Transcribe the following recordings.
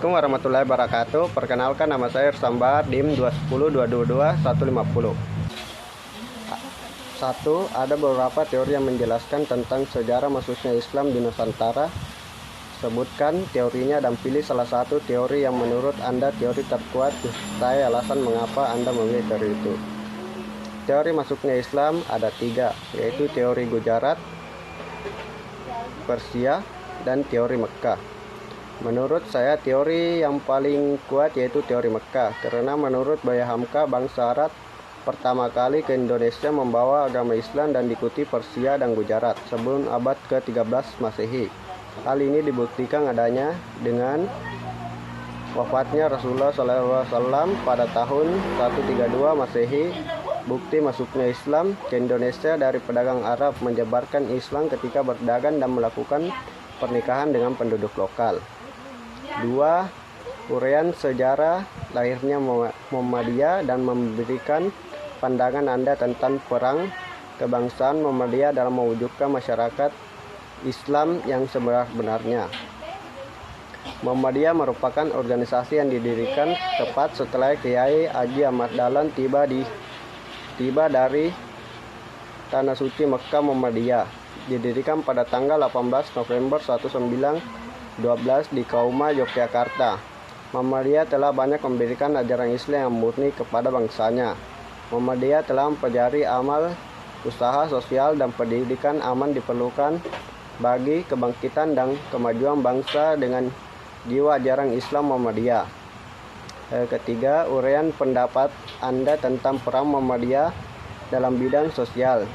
Assalamualaikum warahmatullahi wabarakatuh. Perkenalkan, nama saya Irsam Bahar, DIM 210-222-150. Satu, ada beberapa teori yang menjelaskan tentang sejarah masuknya Islam di Nusantara. Sebutkan teorinya dan pilih salah satu teori yang menurut Anda teori terkuat. Saya alasan mengapa Anda memilih teori itu. Teori masuknya Islam ada 3, yaitu teori Gujarat, Persia, dan teori Mekah. Menurut saya teori yang paling kuat yaitu teori Mekah, karena menurut Buya Hamka, bangsa Arab pertama kali ke Indonesia membawa agama Islam dan diikuti Persia dan Gujarat sebelum abad ke-13 Masehi. Hal ini dibuktikan adanya dengan wafatnya Rasulullah SAW pada tahun 132 Masehi. Bukti masuknya Islam ke Indonesia dari pedagang Arab menyebarkan Islam ketika berdagang dan melakukan pernikahan dengan penduduk lokal. 2. Uraian sejarah lahirnya Muhammadiyah dan memberikan pandangan Anda tentang perang kebangsaan Muhammadiyah dalam mewujudkan masyarakat Islam yang sebenar-benarnya. Muhammadiyah merupakan organisasi yang didirikan tepat setelah Kiai Haji Ahmad Dahlan tiba dari Tanah Suci Mekah. Muhammadiyah didirikan pada tanggal 18 November 1912 di Kauma, Yogyakarta. Muhammadiyah telah banyak memberikan ajaran Islam yang murni kepada bangsanya. Muhammadiyah telah mempelajari amal, usaha sosial, dan pendidikan aman diperlukan bagi kebangkitan dan kemajuan bangsa dengan jiwa ajaran Islam Muhammadiyah. Ketiga, uraian pendapat Anda tentang peran Muhammadiyah dalam bidang sosial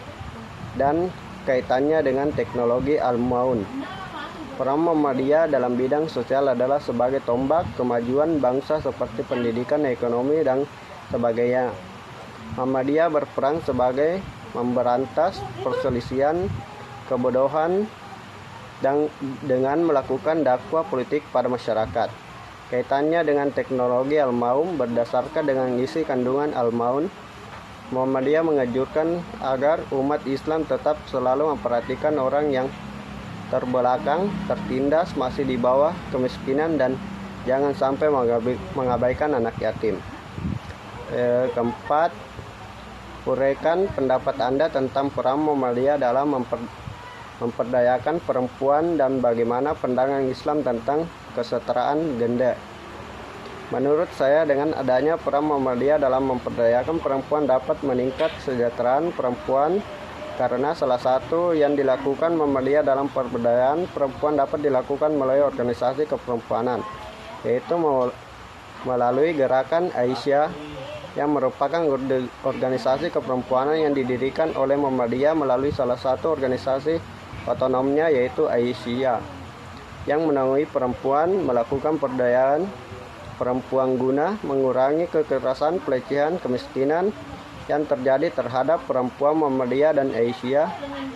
dan kaitannya dengan teknologi Al-Maun. Peran Muhammadiyah dalam bidang sosial adalah sebagai tombak kemajuan bangsa seperti pendidikan, ekonomi, dan sebagainya. Muhammadiyah berperan sebagai memberantas perselisihan, kebodohan, dan dengan melakukan dakwah politik pada masyarakat. Kaitannya dengan teknologi Al-Maun berdasarkan dengan isi kandungan Al-Maun. Muhammadiyah mengajurkan agar umat Islam tetap selalu memperhatikan orang yang terbelakang, tertindas, masih di bawah kemiskinan, dan jangan sampai mengabaikan anak yatim. Keempat, uraikan pendapat Anda tentang peran Muhammadiyah dalam memperdayakan perempuan dan bagaimana pandangan Islam tentang kesetaraan gender. Menurut saya, dengan adanya peran Muhammadiyah dalam memperdayakan perempuan dapat meningkat kesejahteraan perempuan, karena salah satu yang dilakukan Muhammadiyah dalam pemberdayaan perempuan dapat dilakukan melalui organisasi keperempuanan, yaitu melalui gerakan Aisyah yang merupakan organisasi keperempuanan yang didirikan oleh Muhammadiyah melalui salah satu organisasi otonomnya, yaitu Aisyah, yang menaungi perempuan melakukan pemberdayaan perempuan guna mengurangi kekerasan, pelecehan, kemiskinan yang terjadi terhadap perempuan. Muhammadiyah dan Aisyah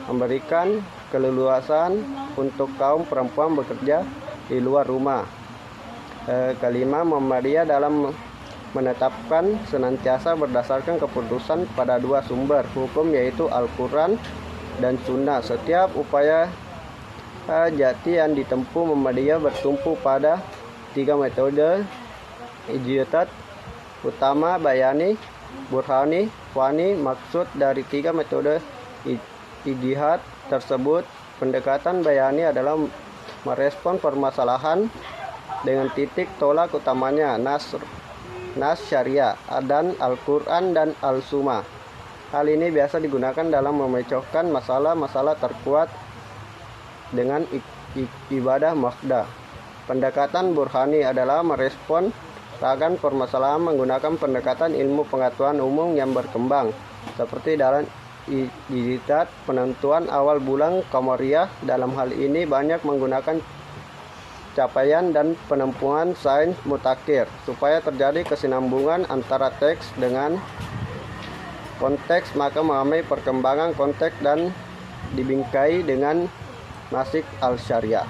memberikan keleluasan untuk kaum perempuan bekerja di luar rumah. Kelima, Muhammadiyah dalam menetapkan senantiasa berdasarkan keputusan pada 2 sumber hukum, yaitu Al-Quran dan Sunnah. Setiap upaya jati yang ditempuh Muhammadiyah bertumpu pada 3 metode ijtihad utama: bayani, burhani, wani. Maksud dari 3 metode ijtihad tersebut, pendekatan bayani adalah merespon permasalahan dengan titik tolak utamanya nas syariah dan Al-Quran dan Al-Sunnah. Hal ini biasa digunakan dalam memecahkan masalah-masalah terkuat dengan ibadah muhdatsah. Pendekatan burhani adalah merespon ragam permasalahan menggunakan pendekatan ilmu pengetahuan umum yang berkembang, seperti dalam ijtihad penentuan awal bulan Qamariyah. Dalam hal ini banyak menggunakan capaian dan penempuan sains mutakhir supaya terjadi kesinambungan antara teks dengan konteks, maka memahami perkembangan konteks dan dibingkai dengan nasik al-syariah.